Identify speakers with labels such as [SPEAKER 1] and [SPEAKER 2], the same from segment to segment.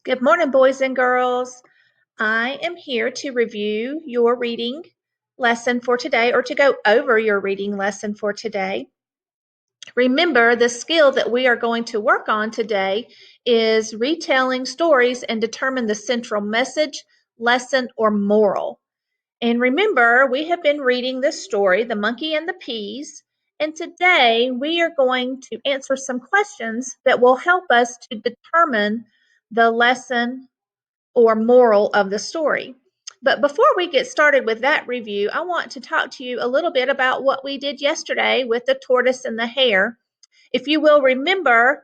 [SPEAKER 1] Good morning, boys and girls. I am here to review your reading lesson for today or to go over your reading lesson for today. Remember, the skill that we are going to work on today is retelling stories and determine the central message, lesson, or moral. And remember, we have been reading this story, The Monkey and the Peas, and today we are going to answer some questions that will help us to determine the lesson or moral of the story. But before we get started with that review, I want to talk to you a little bit about what we did yesterday with the tortoise and the hare. If you will remember,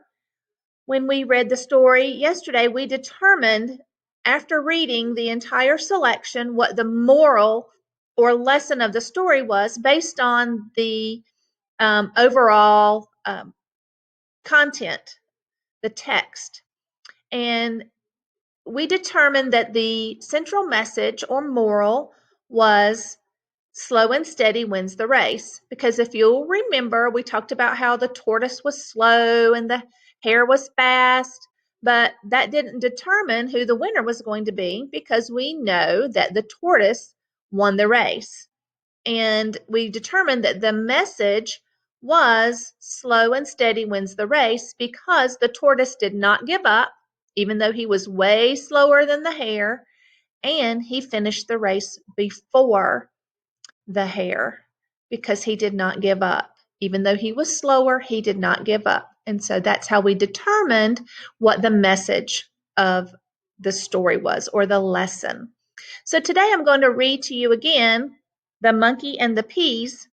[SPEAKER 1] when we read the story yesterday, we determined after reading the entire selection what the moral or lesson of the story was based on the overall content, the text. And we determined that the central message or moral was slow and steady wins the race. Because if you'll remember, we talked about how the tortoise was slow and the hare was fast, but that didn't determine who the winner was going to be because we know that the tortoise won the race. And we determined that the message was slow and steady wins the race because the tortoise did not give up, even though he was way slower than the hare, and he finished the race before the hare because he did not give up. Even though he was slower, he did not give up. And so that's how we determined what the message of the story was or the lesson. So today I'm going to read to you again The Monkey and the Peas,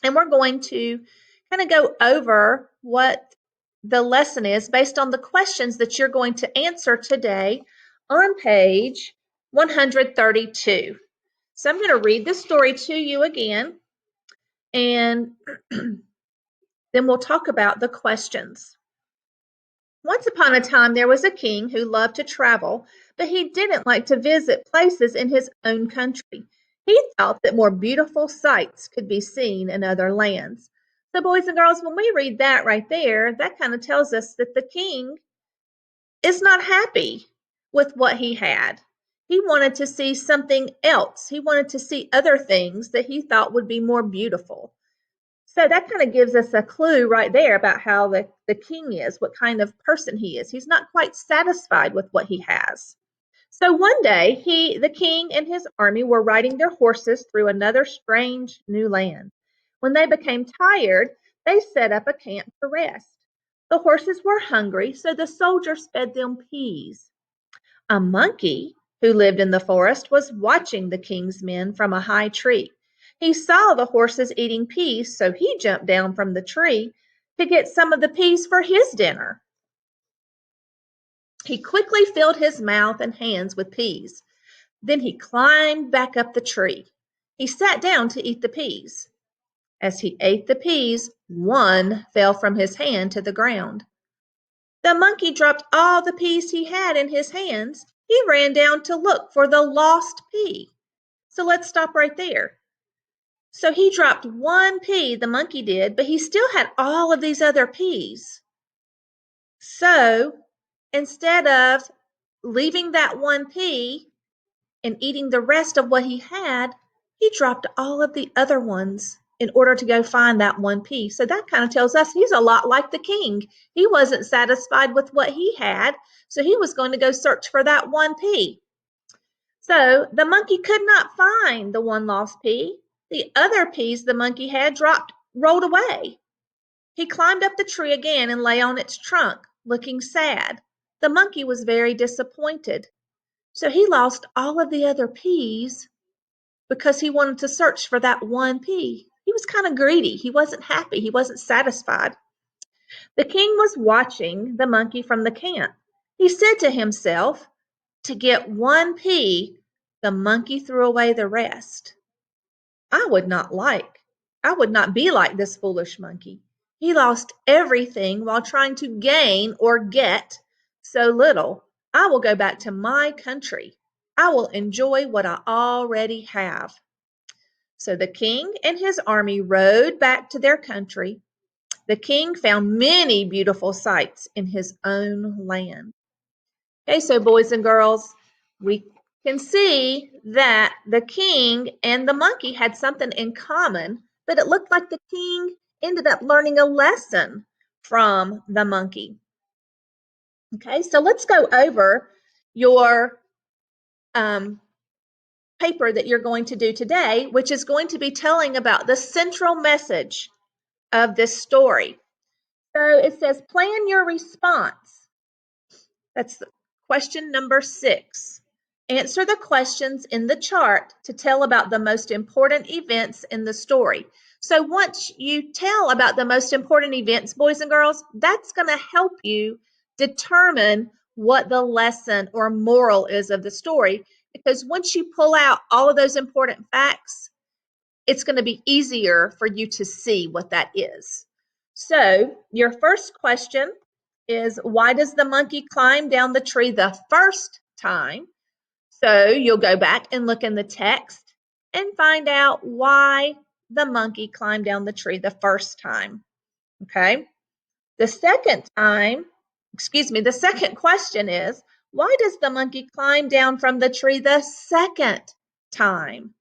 [SPEAKER 1] and we're going to kind of go over what the lesson is based on the questions that you're going to answer today on page 132. So I'm going to read the story to you again, and then we'll talk about the questions. Once upon a time, there was a king who loved to travel, but he didn't like to visit places in his own country. He thought that more beautiful sights could be seen in other lands. So, boys and girls, when we read that right there, that kind of tells us that the king is not happy with what he had. He wanted to see something else. He wanted to see other things that he thought would be more beautiful. So that kind of gives us a clue right there about how the king is, what kind of person he is. He's not quite satisfied with what he has. So one day, the king and his army were riding their horses through another strange new land. When they became tired, they set up a camp to rest. The horses were hungry, so the soldiers fed them peas. A monkey, who lived in the forest, was watching the king's men from a high tree. He saw the horses eating peas, so he jumped down from the tree to get some of the peas for his dinner. He quickly filled his mouth and hands with peas. Then he climbed back up the tree. He sat down to eat the peas. As he ate the peas, one fell from his hand to the ground. The monkey dropped all the peas he had in his hands. He ran down to look for the lost pea. So let's stop right there. So he dropped one pea, the monkey did, but he still had all of these other peas. So instead of leaving that one pea and eating the rest of what he had, he dropped all of the other ones in order to go find that one pea. So that kind of tells us he's a lot like the king. He wasn't satisfied with what he had, so he was going to go search for that one pea. So the monkey could not find the one lost pea. The other peas the monkey had dropped rolled away. He climbed up the tree again and lay on its trunk, looking sad. The monkey was very disappointed. So he lost all of the other peas because he wanted to search for that one pea. He was kind of greedy. He wasn't happy. He wasn't satisfied. The king was watching the monkey from the camp. He said to himself, to get one pea, the monkey threw away the rest. I would not like, I would not be like this foolish monkey. He lost everything while trying to gain or get so little. I will go back to my country. I will enjoy what I already have. So the king and his army rode back to their country. The king found many beautiful sights in his own land. Okay, so boys and girls, we can see that the king and the monkey had something in common, but it looked like the king ended up learning a lesson from the monkey. Okay, so let's go over your paper that you're going to do today, which is going to be telling about the central message of this story. So it says, plan your response. That's question number 6. Answer the questions in the chart to tell about the most important events in the story. So once you tell about the most important events, boys and girls, that's going to help you determine what the lesson or moral is of the story. Because once you pull out all of those important facts, it's going to be easier for you to see what that is. So your first question is, why does the monkey climb down the tree the first time? So you'll go back and look in the text and find out why the monkey climbed down the tree the first time. Okay. The second question is, why does the monkey climb down from the tree the second time?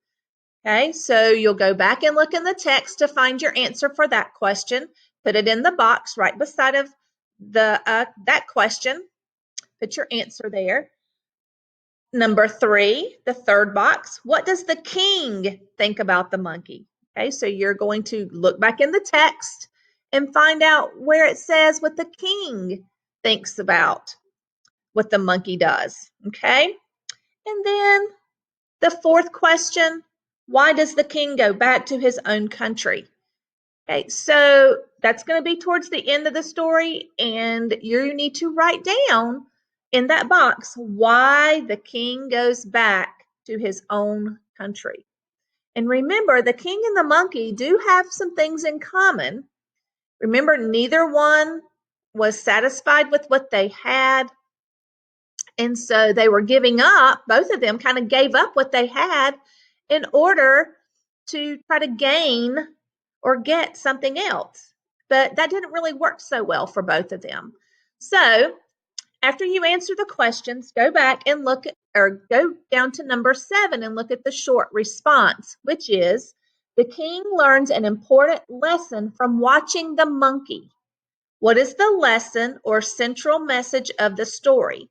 [SPEAKER 1] Okay, so you'll go back and look in the text to find your answer for that question. Put it in the box right beside of that question. Put your answer there. Number 3, the third box. What does the king think about the monkey? Okay, so you're going to look back in the text and find out where it says what the king thinks about what the monkey does. Okay, and then the fourth question, why does the king go back to his own country? Okay, so that's going to be towards the end of the story, and you need to write down in that box why the king goes back to his own country. And remember, the king and the monkey do have some things in common. Remember, neither one was satisfied with what they had. And so they were giving up, both of them kind of gave up what they had in order to try to gain or get something else. But that didn't really work so well for both of them. So after you answer the questions, go back and look at, or go down to number 7 and look at the short response, which is, the king learns an important lesson from watching the monkey. What is the lesson or central message of the story?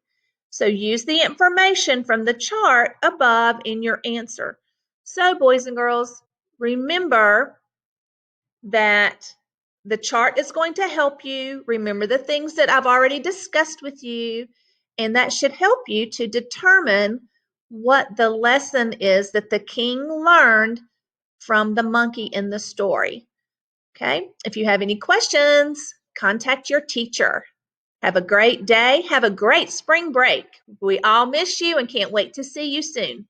[SPEAKER 1] So use the information from the chart above in your answer. So boys and girls, remember that the chart is going to help you. Remember the things that I've already discussed with you, and that should help you to determine what the lesson is that the king learned from the monkey in the story. Okay, if you have any questions, contact your teacher. Have a great day. Have a great spring break. We all miss you and can't wait to see you soon.